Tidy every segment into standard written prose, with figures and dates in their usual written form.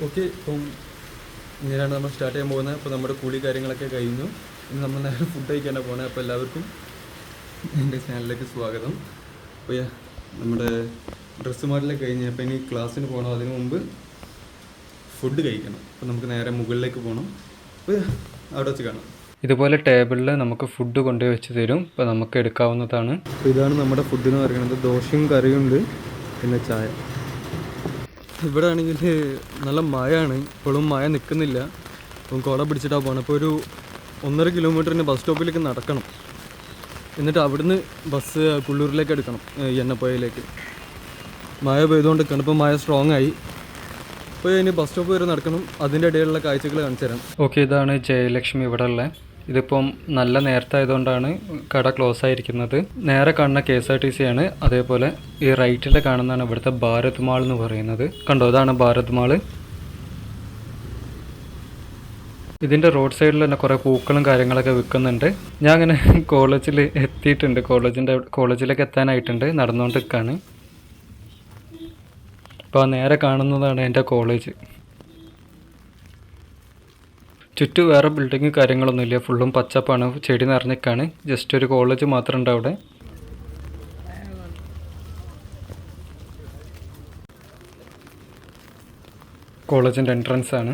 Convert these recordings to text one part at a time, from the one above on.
Okay, ഇപ്പം ഇങ്ങനെയാണ് നമ്മൾ സ്റ്റാർട്ട് ചെയ്യാൻ പോകുന്നത്. അപ്പോൾ നമ്മുടെ കൂലി കാര്യങ്ങളൊക്കെ കഴിഞ്ഞു. ഇനി നമ്മൾ നേരെ ഫുഡ് കഴിക്കാനാണ് പോകുന്നത്. അപ്പോൾ എല്ലാവർക്കും എൻ്റെ ചാനലിലേക്ക് സ്വാഗതം. അപ്പോൾ നമ്മുടെ ഡ്രസ്സ് മോഡലൊക്കെ കഴിഞ്ഞ് അപ്പോൾ ഇനി ക്ലാസ്സിന് പോകണം. അതിന് മുമ്പ് ഫുഡ് കഴിക്കണം. അപ്പോൾ നമുക്ക് നേരെ മുകളിലേക്ക് പോകണം. അപ്പോൾ അവിടെ വെച്ച് കാണാം. ഇതുപോലെ ടേബിളിൽ നമുക്ക് ഫുഡ് കൊണ്ടുപോയി വെച്ച് തരും. അപ്പോൾ നമുക്ക് എടുക്കാവുന്നതാണ്. അപ്പോൾ ഇതാണ് നമ്മുടെ ഫുഡ് എന്ന് പറയുന്നത്. ദോശയും കറിയും ഉണ്ട്, പിന്നെ ചായ. ഇവിടെ ആണെങ്കിൽ നല്ല മഴയാണ്. ഇപ്പോഴും മഴ നിൽക്കുന്നില്ല. അപ്പം കുട പിടിച്ചിട്ടാണ് പോകണം. ഇപ്പോൾ ഒരു 1.5 കിലോമീറ്ററിന് ബസ് സ്റ്റോപ്പിലേക്ക് നടക്കണം. എന്നിട്ട് അവിടുന്ന് ബസ് കുള്ളൂരിലേക്ക് എടുക്കണം, എണ്ണപ്പുഴയിലേക്ക്. മഴ പെയ്തുകൊണ്ടിരിക്കണം. ഇപ്പോൾ മഴ സ്ട്രോങ് ആയി. അപ്പോൾ ഇനി ബസ് സ്റ്റോപ്പ് വരെ നടക്കണം. അതിൻ്റെ ഇടയിലുള്ള കാഴ്ചകൾ കാണിച്ചു തരാം. ഓക്കെ, ഇതാണ് ജയലക്ഷ്മി ഇവിടെ ഉള്ളത്. ഇതിപ്പം നല്ല നേരത്തെ ആയതുകൊണ്ടാണ് കട ക്ലോസ് ആയിരിക്കുന്നത്. നേരെ കാണുന്ന KSRTC ആണ്. അതേപോലെ ഈ റൈറ്റിൽ കാണുന്നതാണ് ഇവിടുത്തെ ഭാരത് മാൾ എന്ന് പറയുന്നത്. കണ്ടോ, ഇതാണ് ഭാരത് മാള്. ഇതിൻ്റെ റോഡ് സൈഡിൽ തന്നെ കുറേ പൂക്കളും കാര്യങ്ങളൊക്കെ വിൽക്കുന്നുണ്ട്. ഞാൻ അങ്ങനെ കോളേജിൽ എത്തിയിട്ടുണ്ട്. കോളേജിലേക്ക് എത്താനായിട്ടുണ്ട്. നടന്നുകൊണ്ട് നിൽക്കുകയാണ്. അപ്പോൾ നേരെ കാണുന്നതാണ് എൻ്റെ കോളേജ്. ചുറ്റും വേറെ ബിൽഡിങ് കാര്യങ്ങളൊന്നുമില്ല. ഫുള്ളും പച്ചപ്പാണ്, ചെടി നിറഞ്ഞിക്കാണ്. ജസ്റ്റ് ഒരു കോളേജ് മാത്രമുണ്ട് അവിടെ. കോളേജിൻ്റെ എൻട്രൻസ് ആണ്.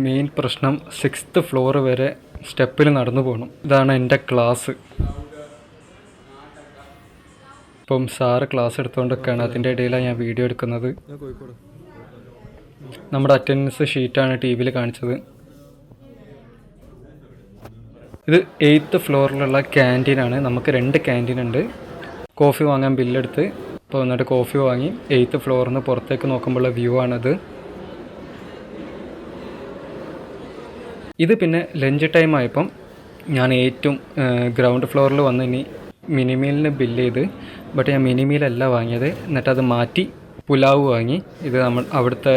മെയിൻ പ്രശ്നം 6th ഫ്ലോർ വരെ സ്റ്റെപ്പിൽ നടന്നു പോകണം. ഇതാണ് എൻ്റെ ക്ലാസ്. ഇപ്പം സാറ് ക്ലാസ് എടുത്തുകൊണ്ടൊക്കെയാണ്. അതിൻ്റെ ഇടയിലാണ് ഞാൻ വീഡിയോ എടുക്കുന്നത്. നമ്മുടെ അറ്റൻഡൻസ് ഷീറ്റാണ് TV കാണിച്ചത്. ഇത് 8th ഫ്ലോറിലുള്ള ക്യാൻറ്റീനാണ്. നമുക്ക് 2 ക്യാൻറ്റീൻ ഉണ്ട്. കോഫി വാങ്ങാൻ ബില്ലെടുത്ത് ഇപ്പോൾ വന്നിട്ട് കോഫി വാങ്ങി 8th ഫ്ലോറിൽ നിന്ന് പുറത്തേക്ക് നോക്കുമ്പോഴുള്ള വ്യൂ ആണിത്. ഇത് പിന്നെ ലഞ്ച് ടൈം ആയപ്പം ഞാൻ ഏറ്റവും ഗ്രൗണ്ട് ഫ്ലോറിൽ വന്ന് ഇനി മിനിമീലിന് ബില്ല് ചെയ്ത്. ബട്ട് ഞാൻ മിനിമീലല്ല വാങ്ങിയത്. എന്നിട്ടത് മാറ്റി പുലാവ് വാങ്ങി. ഇത് അവിടുത്തെ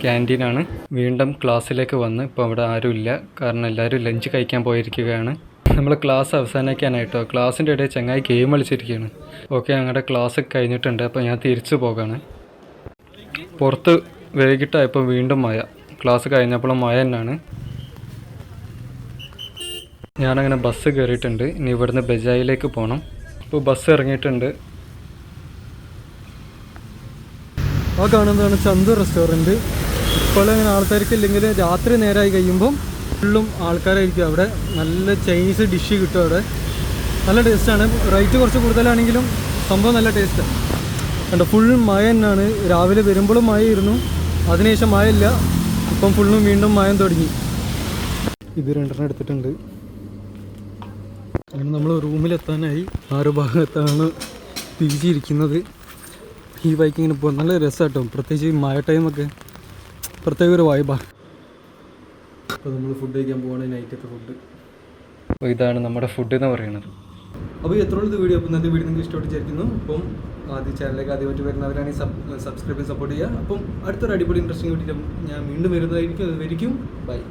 ക്യാൻറ്റീനാണ്. വീണ്ടും ക്ലാസ്സിലേക്ക് വന്ന് ഇപ്പോൾ അവിടെ ആരുമില്ല, കാരണം എല്ലാവരും ലഞ്ച് കഴിക്കാൻ പോയിരിക്കുകയാണ്. നമ്മൾ ക്ലാസ് അവസാനിക്കാനായിട്ടോ. ക്ലാസ്സിൻ്റെ ഇടയിൽ ചങ്ങായി ഗെയിം കളിച്ചിരിക്കുകയാണ്. ഓക്കെ, ഞങ്ങളുടെ ക്ലാസ് കഴിഞ്ഞിട്ടുണ്ട്. അപ്പോൾ ഞാൻ തിരിച്ചു പോകാണ്. പുറത്ത് വൈകിട്ടായപ്പോൾ വീണ്ടും മഴ. ക്ലാസ് കഴിഞ്ഞപ്പോഴും മഴ തന്നെയാണ്. ഞാനങ്ങനെ ബസ് കയറിയിട്ടുണ്ട്. ഇനി ഇവിടുന്ന് ബജായിലേക്ക് പോകണം. ഇപ്പോൾ ബസ് ഇറങ്ങിയിട്ടുണ്ട്. ആ കാണുന്നതാണ് ചന്തു റെസ്റ്റോറൻറ്റ്. ഇപ്പോൾ അങ്ങനെ ആൾക്കാർക്കില്ലെങ്കിൽ രാത്രി നേരമായി കഴിയുമ്പം ഫുള്ളും ആൾക്കാരായിരിക്കും അവിടെ. നല്ല ചൈനീസ് ഡിഷ് കിട്ടും അവിടെ. നല്ല ടേസ്റ്റാണ്. റേറ്റ് കുറച്ച് കൂടുതലാണെങ്കിലും സംഭവം നല്ല ടേസ്റ്റാണ്. കണ്ടോ, ഫുൾ മഴ തന്നെയാണ്. രാവിലെ വരുമ്പോഴും മഴയായിരുന്നു, അതിനുശേഷം മഴയില്ല. ഇപ്പം ഫുള്ളും വീണ്ടും മഴ തുടങ്ങി. ഇത് 2 എടുത്തിട്ടുണ്ട്. അങ്ങനെ നമ്മൾ റൂമിലെത്താനായി. 6 ഭാഗത്താണ് PG ഇരിക്കുന്നത്. ഈ ബൈക്കിങ്ങിന് പോകും നല്ല രസമാട്ടോ. പ്രത്യേകിച്ച് ഈ മഴ ടൈമൊക്കെ പ്രത്യേക ഒരു വൈബാണ്. അപ്പോൾ നമ്മൾ ഫുഡ് കഴിക്കാൻ പോവാണ്, നൈറ്റത്തെ ഫുഡ്. അപ്പോൾ ഇതാണ് നമ്മുടെ ഫുഡ് എന്ന് പറയുന്നത്. അപ്പോൾ എത്രയുള്ളത് വീഡിയോ. അപ്പോൾ ഇന്നത്തെ വീഡിയോ നിങ്ങൾക്ക് ഇഷ്ടപ്പെട്ട് ചേർക്കുന്നു. അപ്പം ചാനലിലേക്ക് ആദ്യമായിട്ട് വരുന്നവരാണെങ്കിൽ സബ്സ്ക്രൈബ് സപ്പോർട്ട് ചെയ്യുക. അപ്പം അടുത്തൊരു അടിപൊളി ഇൻട്രസ്റ്റിംഗ് വീഡിയോ ഞാൻ വീണ്ടും വരുന്നതായിരിക്കും. അതുവരെയും ബൈ.